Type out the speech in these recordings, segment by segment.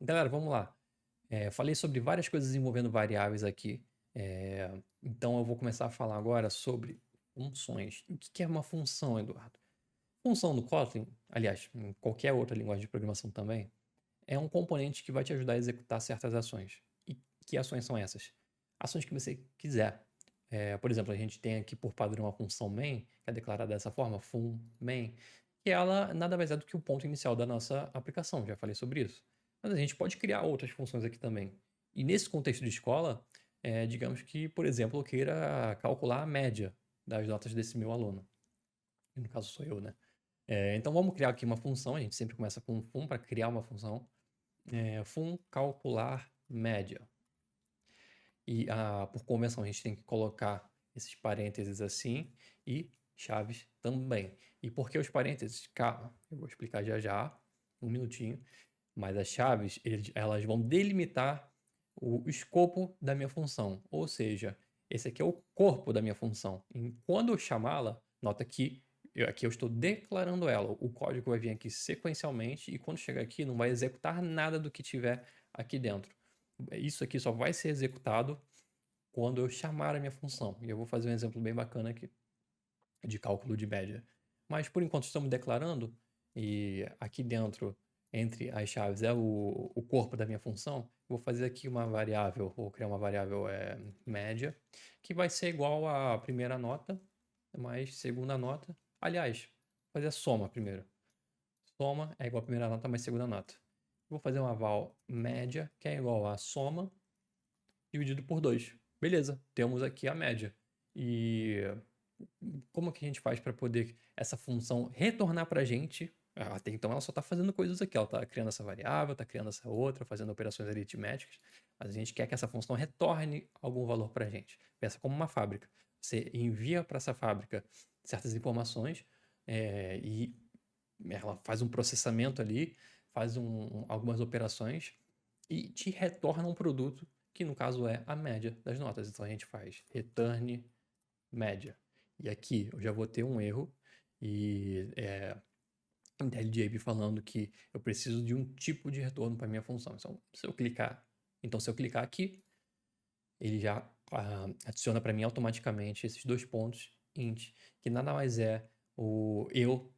Galera, vamos lá. Falei sobre várias coisas envolvendo variáveis aqui. Então eu vou começar a falar agora sobre funções. O que é uma função, Eduardo? Função no Kotlin, aliás, em qualquer outra linguagem de programação também, é um componente que vai te ajudar a executar certas ações. E que ações são essas? Ações que você quiser. Por exemplo, a gente tem aqui por padrão a função main, que é declarada dessa forma, fun main, que ela nada mais é do que o ponto inicial da nossa aplicação, já falei sobre isso. Mas a gente pode criar outras funções aqui também. E nesse contexto de escola, digamos que, por exemplo, eu queira calcular a média das notas desse meu aluno. No caso sou eu, né? Então vamos criar aqui uma função, a gente sempre começa com fun para criar uma função. Fun calcular média. E por convenção a gente tem que colocar esses parênteses assim e chaves também. E por que os parênteses? Calma, eu vou explicar já já, um minutinho. Mas as chaves, elas vão delimitar o escopo da minha função. Ou seja, esse aqui é o corpo da minha função. E quando eu chamá-la, nota que aqui eu estou declarando ela. O código vai vir aqui sequencialmente e quando chegar aqui não vai executar nada do que tiver aqui dentro. Isso aqui só vai ser executado quando eu chamar a minha função. E eu vou fazer um exemplo bem bacana aqui de cálculo de média. Mas por enquanto estamos declarando, e aqui dentro, entre as chaves, é o corpo da minha função. Vou fazer aqui uma variável, vou criar uma variável média, que vai ser igual à primeira nota, mais segunda nota. Aliás, vou fazer a soma primeiro. Soma é igual à primeira nota mais segunda nota. Vou fazer uma val média, que é igual a soma dividido por 2. Beleza, temos aqui a média. E como que a gente faz para poder essa função retornar para a gente? Até então ela só está fazendo coisas aqui, ela está criando essa variável, está criando essa outra, fazendo operações aritméticas, mas a gente quer que essa função retorne algum valor para a gente. Pensa como uma fábrica. Você envia para essa fábrica certas informações e ela faz um processamento ali, faz algumas operações e te retorna um produto que no caso é a média das notas. Então a gente faz return média. E aqui eu já vou ter um erro e IntelliJ falando que eu preciso de um tipo de retorno para minha função. Então se eu clicar aqui, ele já adiciona para mim automaticamente esses dois pontos int, que nada mais é eu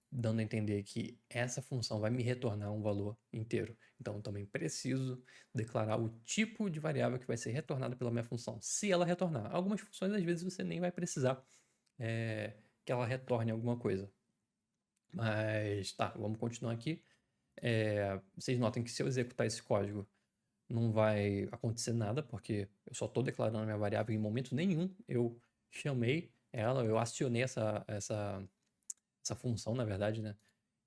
dando a entender que essa função vai me retornar um valor inteiro. Então eu também preciso declarar o tipo de variável que vai ser retornada pela minha função, se ela retornar. Algumas funções às vezes você nem vai precisar que ela retorne alguma coisa. Mas tá, vamos continuar aqui. Vocês notem que se eu executar esse código não vai acontecer nada, porque eu só estou declarando a minha variável em momento nenhum. Eu chamei ela, eu acionei essa função, na verdade, né?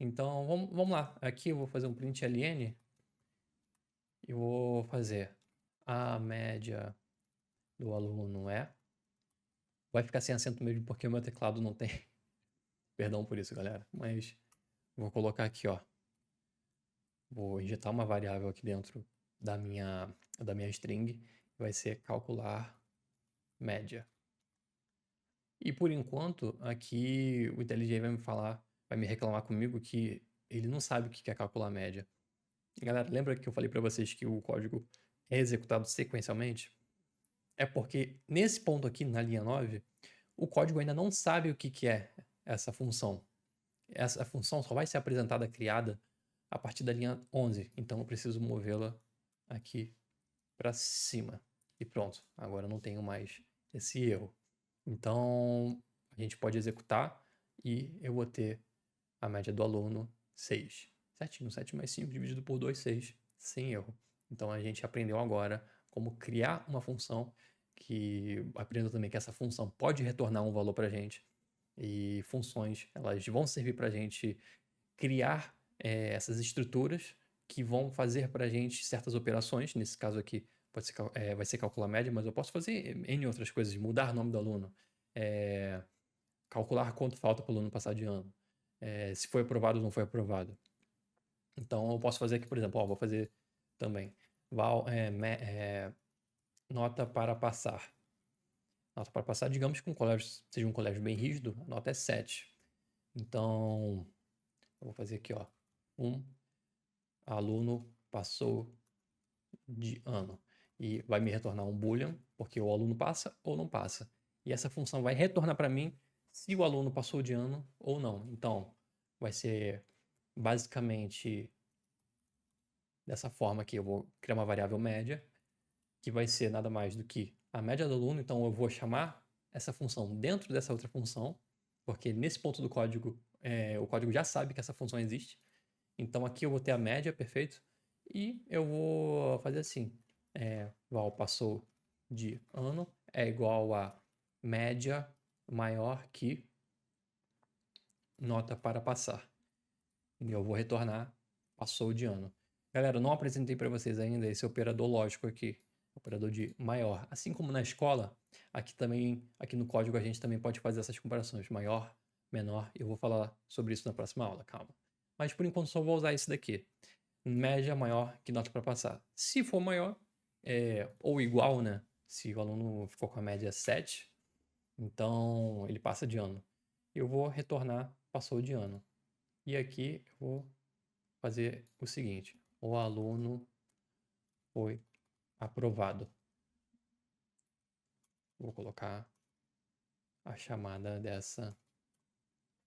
Então, vamos lá. Aqui eu vou fazer um print ln e vou fazer a média do aluno Vai ficar sem acento mesmo porque o meu teclado não tem. Perdão por isso, galera. Mas vou colocar aqui, ó. Vou injetar uma variável aqui dentro da minha string. Vai ser calcular média. E por enquanto, aqui o IntelliJ vai me reclamar comigo que ele não sabe o que é calcular média. Galera, lembra que eu falei para vocês que o código é executado sequencialmente? É porque nesse ponto aqui, na linha 9, o código ainda não sabe o que é essa função. Essa função só vai ser apresentada, criada, a partir da linha 11. Então eu preciso movê-la aqui para cima. E pronto, agora eu não tenho mais esse erro. Então a gente pode executar e eu vou ter a média do aluno 6. Certinho, 7 mais 5 dividido por 2, 6, sem erro. Então a gente aprendeu agora como criar uma função, que aprendeu também que essa função pode retornar um valor para a gente. E funções, elas vão servir para a gente criar essas estruturas que vão fazer para a gente certas operações. Nesse caso aqui vai ser calcular média, mas eu posso fazer N outras coisas, mudar o nome do aluno, calcular quanto falta para o aluno passar de ano, se foi aprovado ou não foi aprovado. Então eu posso fazer aqui, por exemplo, vou fazer também nota para passar. Nota para passar, digamos que seja um colégio bem rígido, a nota é 7. Então, eu vou fazer aqui, ó, um aluno passou de ano. E vai me retornar um boolean, porque o aluno passa ou não passa. E essa função vai retornar para mim se o aluno passou de ano ou não. Então, vai ser basicamente dessa forma aqui. Eu vou criar uma variável média, que vai ser nada mais do que a média do aluno. Então, eu vou chamar essa função dentro dessa outra função, porque nesse ponto do código, o código já sabe que essa função existe. Então, aqui eu vou ter a média, perfeito. E eu vou fazer assim. Val passou de ano é igual a média maior que nota para passar. E eu vou retornar passou de ano. Galera, eu não apresentei para vocês ainda esse operador lógico aqui, operador de maior. Assim como na escola, aqui no código a gente também pode fazer essas comparações, maior, menor. Eu vou falar sobre isso na próxima aula, calma. Mas por enquanto só vou usar esse daqui. Média maior que nota para passar. Se for maior, ou igual, né? Se o aluno ficou com a média 7, então ele passa de ano. Eu vou retornar passou de ano. E aqui eu vou fazer o seguinte: o aluno foi aprovado. Vou colocar a chamada dessa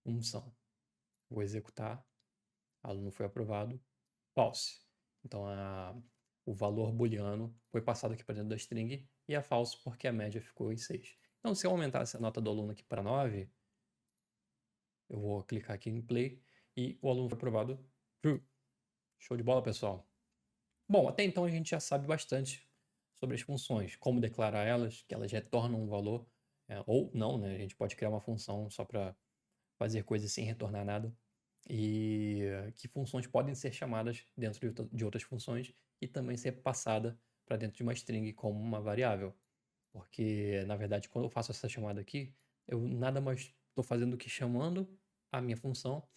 função. Vou executar. Aluno foi aprovado. False. Então o valor booleano foi passado aqui para dentro da string e é falso porque a média ficou em 6. Então, se eu aumentar essa nota do aluno aqui para 9, eu vou clicar aqui em play e o aluno foi aprovado. True. Show de bola, pessoal. Bom, até então a gente já sabe bastante sobre as funções, como declarar elas, que elas retornam um valor, ou não, né? A gente pode criar uma função só para fazer coisas sem retornar nada. E que funções podem ser chamadas dentro de outras funções e também ser passada para dentro de uma string como uma variável. Porque, na verdade, quando eu faço essa chamada aqui, eu nada mais estou fazendo do que chamando a minha função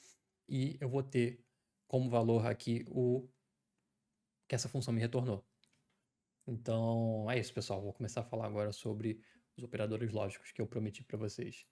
e eu vou ter como valor aqui o que essa função me retornou. Então, é isso, pessoal. Vou começar a falar agora sobre os operadores lógicos que eu prometi para vocês.